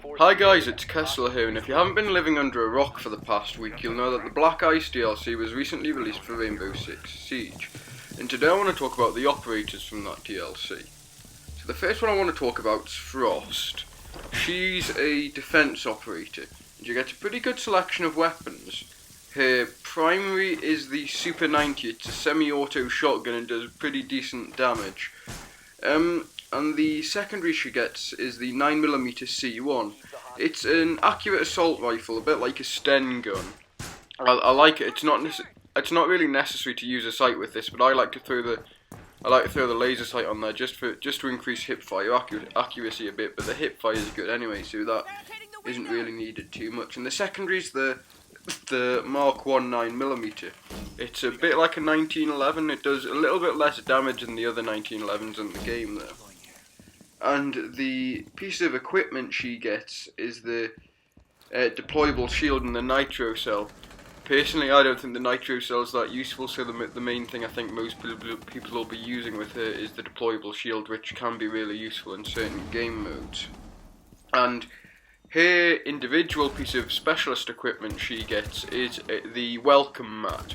Hi guys, it's Kessler here, and if you haven't been living under a rock for the past week, you'll know that the Black Ice DLC was recently released for Rainbow Six Siege. And today I want to talk about the operators from that DLC. So the first one I want to talk about is Frost. She's a defense operator, and you get a pretty good selection of weapons. Her primary is the Super 90, it's a semi-auto shotgun and does pretty decent damage. And the secondary she gets is the 9mm C1. It's an accurate assault rifle, a bit like a Sten gun. I like it. It's not really necessary to use a sight with this, but I like to throw the laser sight on there just to increase hipfire accuracy a bit. But the hipfire is good anyway, so that isn't really needed too much. And the secondary is the Mark 1 9mm. It's a bit like a 1911. It does a little bit less damage than the other 1911s in the game though. And the piece of equipment she gets is the deployable shield and the nitro cell. Personally, I don't think the nitro cell is that useful, so the main thing I think most people will be using with her is the deployable shield, which can be really useful in certain game modes. And her individual piece of specialist equipment she gets is the welcome mat.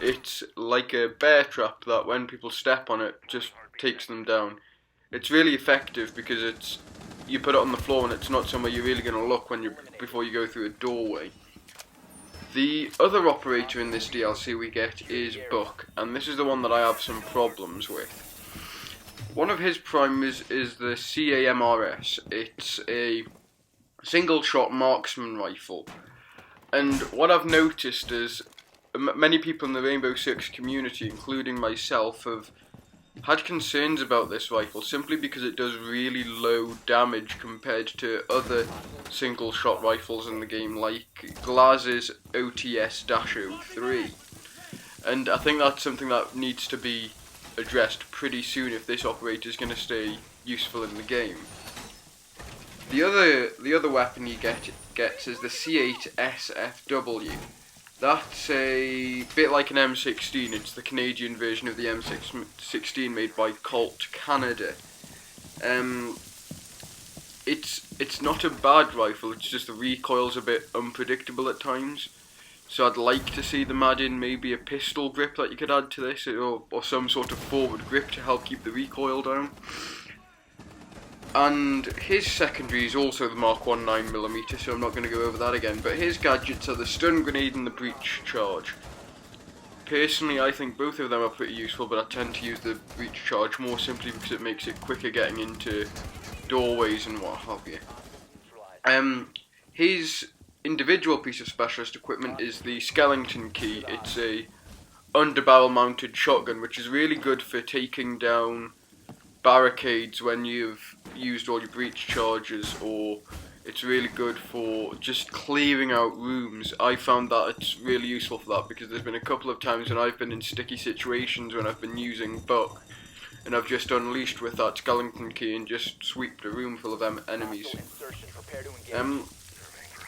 It's like a bear trap that when people step on it, just takes them down. It's really effective because you put it on the floor and it's not somewhere you're really going to look before you go through a doorway. The other operator in this DLC we get is Buck, and this is the one that I have some problems with. One of his primaries is the CAMRS. It's a single shot marksman rifle, and what I've noticed is many people in the Rainbow Six community, including myself, have had concerns about this rifle simply because it does really low damage compared to other single shot rifles in the game like Glaz's OTS-03, and I think that's something that needs to be addressed pretty soon if this operator is going to stay useful in the game. The other weapon you gets is the C8 SFW. That's a bit like an M16. It's the Canadian version of the M16 made by Colt Canada. It's not a bad rifle. It's just the recoil's a bit unpredictable at times. So I'd like to see them add in maybe a pistol grip that you could add to this, or some sort of forward grip to help keep the recoil down. And his secondary is also the Mark 1 9mm, so I'm not going to go over that again, but his gadgets are the stun grenade and the breach charge. Personally, I think both of them are pretty useful, but I tend to use the breach charge more simply because it makes it quicker getting into doorways and what have you. His individual piece of specialist equipment is the skeleton key. It's a underbarrel mounted shotgun, which is really good for taking down barricades when you've used all your breach charges, or it's really good for just clearing out rooms. I found that it's really useful for that because there's been a couple of times when I've been in sticky situations when I've been using Buck and I've just unleashed with that skeleton key and just sweeped a room full of enemies.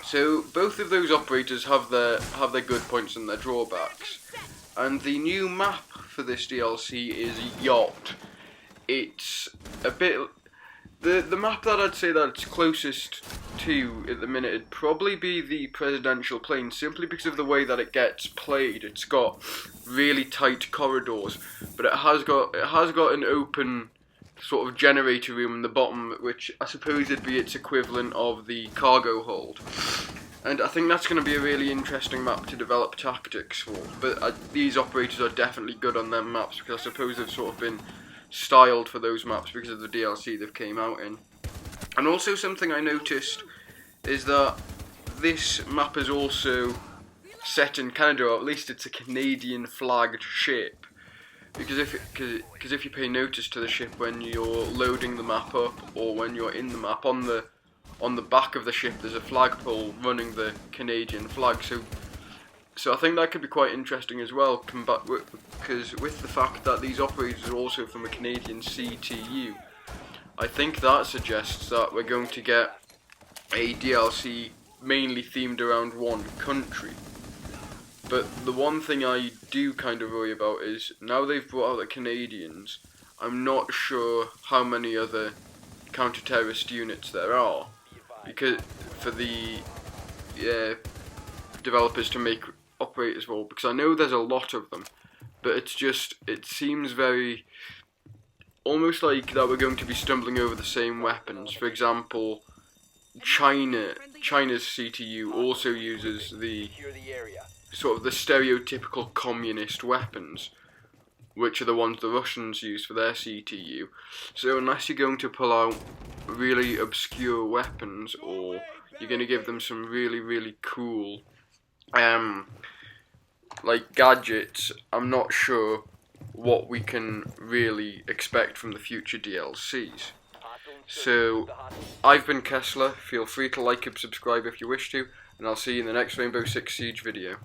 So both of those operators have their good points and their drawbacks. And the new map for this DLC is Yacht. It's a bit the map that I'd say that it's closest to at the minute would probably be the presidential plane, simply because of the way that it gets played. It's got really tight corridors, but it has got an open sort of generator room in the bottom, which I suppose would be its equivalent of the cargo hold. And I think that's going to be a really interesting map to develop tactics for. But these operators are definitely good on them maps because I suppose they've sort of been styled for those maps because of the DLC they've came out in. And also something I noticed is that this map is also set in Canada, or at least it's a Canadian flagged ship. Because if you pay notice to the ship when you're loading the map up or when you're in the map, on the back of the ship there's a flagpole running the Canadian flag. So I think that could be quite interesting as well, because with the fact that these operators are also from a Canadian CTU, I think that suggests that we're going to get a DLC mainly themed around one country. But the one thing I do kind of worry about is, now they've brought out the Canadians, I'm not sure how many other counter-terrorist units there are. because for the developers to make operators for, because I know there's a lot of them, but it seems very almost like that we're going to be stumbling over the same weapons. For example, China's CTU also uses the sort of the stereotypical communist weapons, which are the ones the Russians use for their CTU. So unless you're going to pull out really obscure weapons, or you're going to give them some really cool like gadgets, I'm not sure what we can really expect from the future DLCs. So, I've been Kessler. Feel free to like and subscribe if you wish to, and I'll see you in the next Rainbow Six Siege video.